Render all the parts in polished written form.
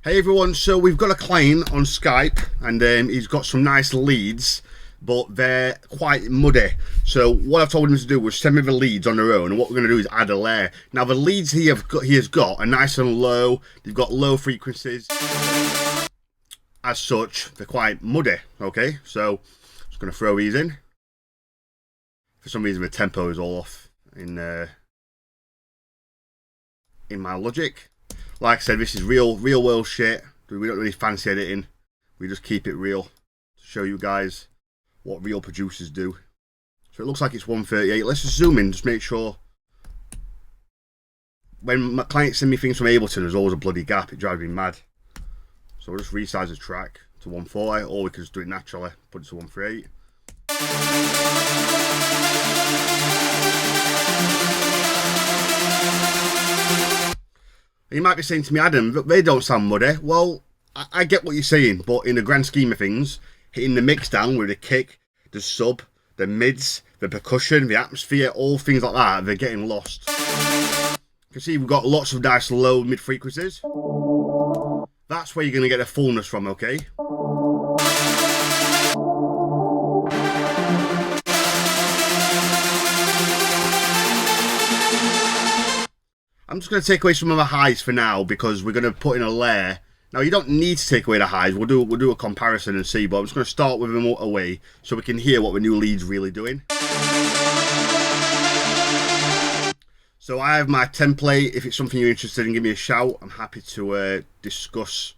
Hey everyone, so we've got a client on Skype and he's got some nice leads, but they're quite muddy. So what I've told him to do was send me the leads on their own, and what we're going to do is add a layer. Now the leads he has got are nice and low, they've got low frequencies. As such, they're quite muddy, okay? So just going to throw these in. For some reason the tempo is all off in my Logic. Like I said, this is real world shit. We don't really fancy editing. We just keep it real to show you guys what real producers do. So it looks like it's 138. Let's just zoom in, just make sure. When my clients send me things from Ableton, there's always a bloody gap. It drives me mad. So we'll just resize the track to 140, or we can just do it naturally, put it to 138. You might be saying to me, Adam, they don't sound muddy. Well, I get what you're saying, but in the grand scheme of things, hitting the mix down with the kick, the sub, the mids, the percussion, the atmosphere, all things like that, they're getting lost. You can see we've got lots of nice low mid frequencies. That's where you're going to get the fullness from, okay? I'm just going to take away some of the highs for now because we're going to put in a layer. Now you don't need to take away the highs. We'll do a comparison and see. But I'm just going to start with them away so we can hear what the new lead's really doing. So I have my template. If it's something you're interested in, give me a shout. I'm happy to discuss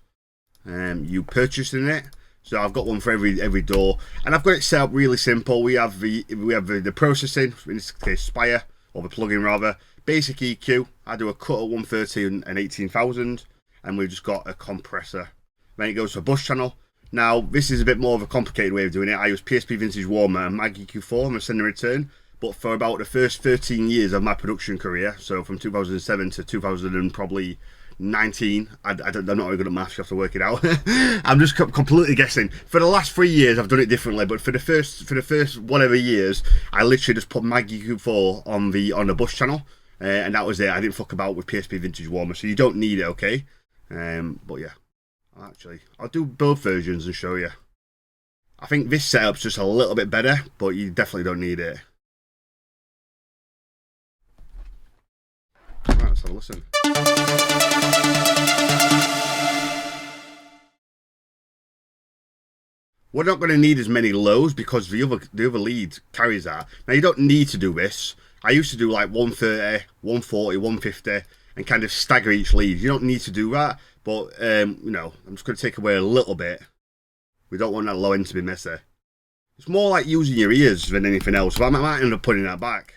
you purchasing it. So I've got one for every door, and I've got it set up really simple. We have the processing, in this case Spire, or the plugin rather. Basic EQ, I do a cut at 130 and 18,000, and we've just got a compressor. Then it goes to a bus channel. Now, this is a bit more of a complicated way of doing it. I use PSP Vintage Warmer and Mag EQ4, I'm a send and return, but for about the first 13 years of my production career, so from 2007 to 2019, I'm not very good at maths, you have to work it out. I'm just completely guessing. For the last 3 years, I've done it differently, but for the first whatever years, I literally just put Mag EQ4 on the bus channel. And that was it. I didn't fuck about with PSP Vintage Warmer, so you don't need it, okay? But yeah, I'll do both versions and show you. I think this setup's just a little bit better, but you definitely don't need it. Right, let's have a listen. We're not going to need as many lows because the other lead carries that. Now you don't need to do this. I used to do like 130, 140, 150 and kind of stagger each lead. You don't need to do that, but you know, I'm just going to take away a little bit. We don't want that low end to be messy. It's more like using your ears than anything else, but I might end up putting that back.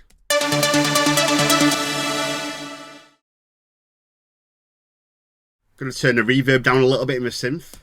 Going to turn the reverb down a little bit in the synth.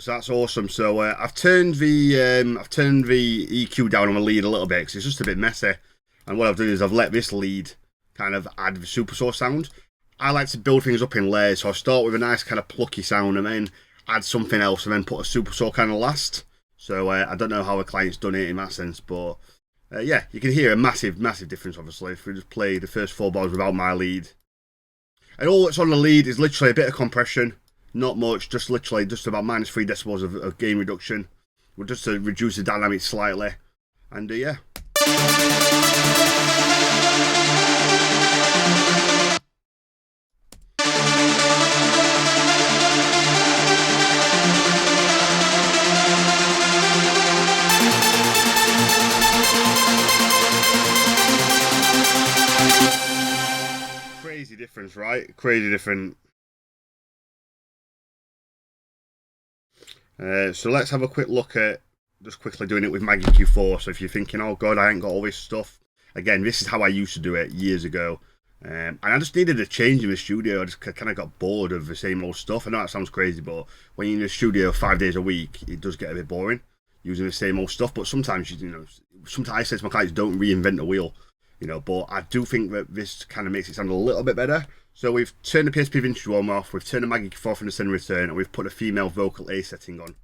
So that's awesome. So I've turned the EQ down on the lead a little bit because it's just a bit messy. And what I've done is I've let this lead kind of add the super saw sound. I like to build things up in layers, so I start with a nice kind of plucky sound and then add something else and then put a super saw kind of last. So I don't know how a client's done it in that sense, but yeah, you can hear a massive difference obviously if we just play the first 4 bars without my lead. And all that's on the lead is literally a bit of compression, Not much, just literally just about -3 decibels of gain reduction. We'll just to reduce the dynamics slightly, and yeah. Crazy difference, right? Crazy different. So let's have a quick look at just quickly doing it with Maggie Q4. So if you're thinking, oh god, I ain't got all this stuff, again, this is how I used to do it years ago. And I just needed a change in the studio. I just kind of got bored of the same old stuff. I know that sounds crazy, but when you're in the studio 5 days a week, it does get a bit boring using the same old stuff. But sometimes, you know, sometimes I say to my clients, don't reinvent the wheel, you know. But I do think that this kind of makes it sound a little bit better. So we've turned the PSP Vintage Warm off, we've turned the Maggie Q4 from the center return, and we've put a female vocal A setting on.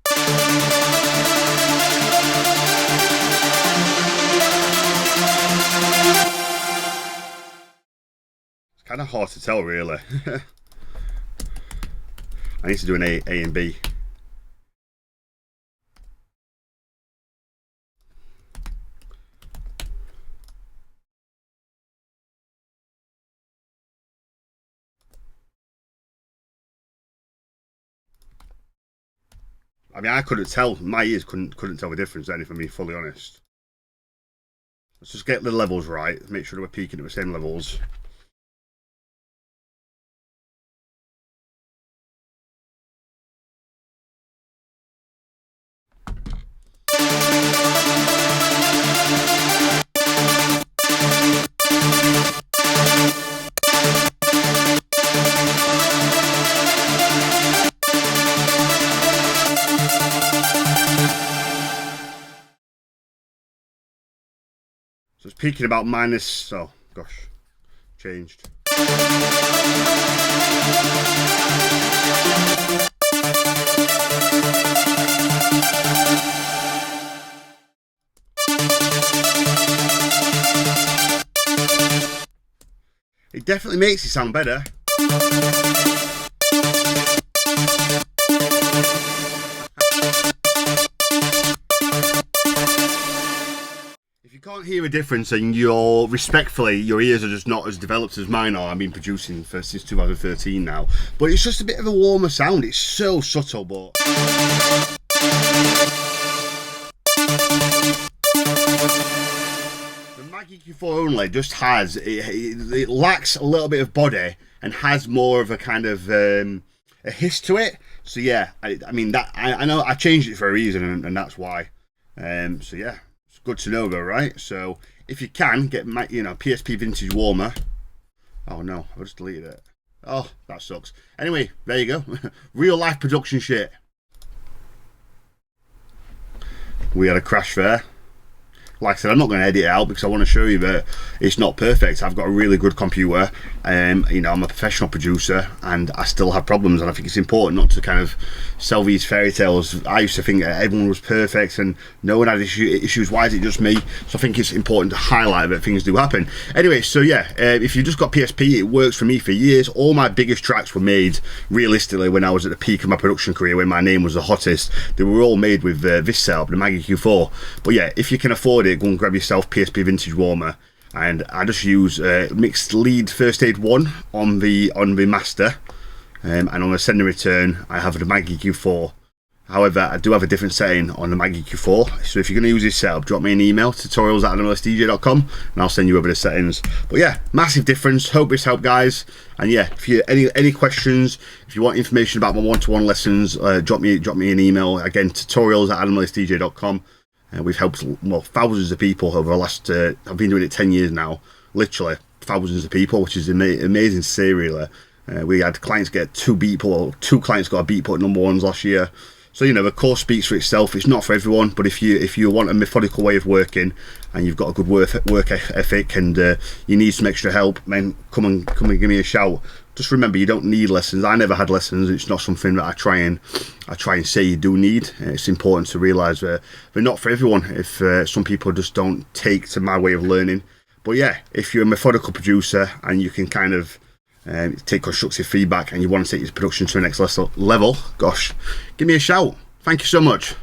It's kind of hard to tell, really. I need to do an A and B. I mean, I couldn't tell. My ears couldn't tell the difference then, if I'm being fully honest. Let's just get the levels right. Make sure that we're peaking at the same levels. So it's peaking about minus, oh gosh, changed. It definitely makes it sound better. If you can't hear a difference and you're respectfully, your ears are just not as developed as mine are. I've been producing since 2013 now, but it's just a bit of a warmer sound. It's so subtle, but the Maggie Q4 only just has it lacks a little bit of body and has more of a kind of a hiss to it. So yeah, I mean that I know I changed it for a reason, and that's why. So yeah. Good to know though, right? So if you can get my, you know, PSP Vintage Warmer. Oh no, I just deleted it. Oh, that sucks. Anyway, there you go. Real life production shit. We had a crash there. Like I said, I'm not going to edit it out because I want to show you that it's not perfect. I've got a really good computer. You know, I'm a professional producer and I still have problems, and I think it's important not to kind of sell these fairy tales. I used to think that everyone was perfect and no one had issues. Why is it just me? So I think it's important to highlight that things do happen. Anyway, so yeah, if you've just got PSP, it works for me for years. All my biggest tracks were made realistically when I was at the peak of my production career, when my name was the hottest. They were all made with this setup, the Maggie Q4. But yeah, if you can afford it, go and grab yourself PSP Vintage Warmer. And I just use mixed lead first aid 1 on the master, and on the send and return I have the Maggie Q4. However, I do have a different setting on the Maggie Q4. So if you're going to use this setup, drop me an email, tutorials@animalistdj.com, and I'll send you over the settings. But yeah, massive difference. Hope this helped, guys. And yeah, if you any questions, if you want information about my one-to-one lessons, drop me an email. Again, tutorials@animalistdj.com. We've helped, well, thousands of people over the last, I've been doing it 10 years now, literally thousands of people, which is amazing to see, really. We had clients get 2 clients got a Beatport #1s last year. So, you know, the course speaks for itself. It's not for everyone, but if you want a methodical way of working and you've got a good work ethic and you need some extra help, then come and give me a shout. Just remember, you don't need lessons. I never had lessons. It's not something that I try and say you do need. It's important to realise that they're not for everyone. If some people just don't take to my way of learning. But yeah, if you're a methodical producer and you can kind of take constructive feedback, and you want to take your production to the next level, gosh, give me a shout. Thank you so much.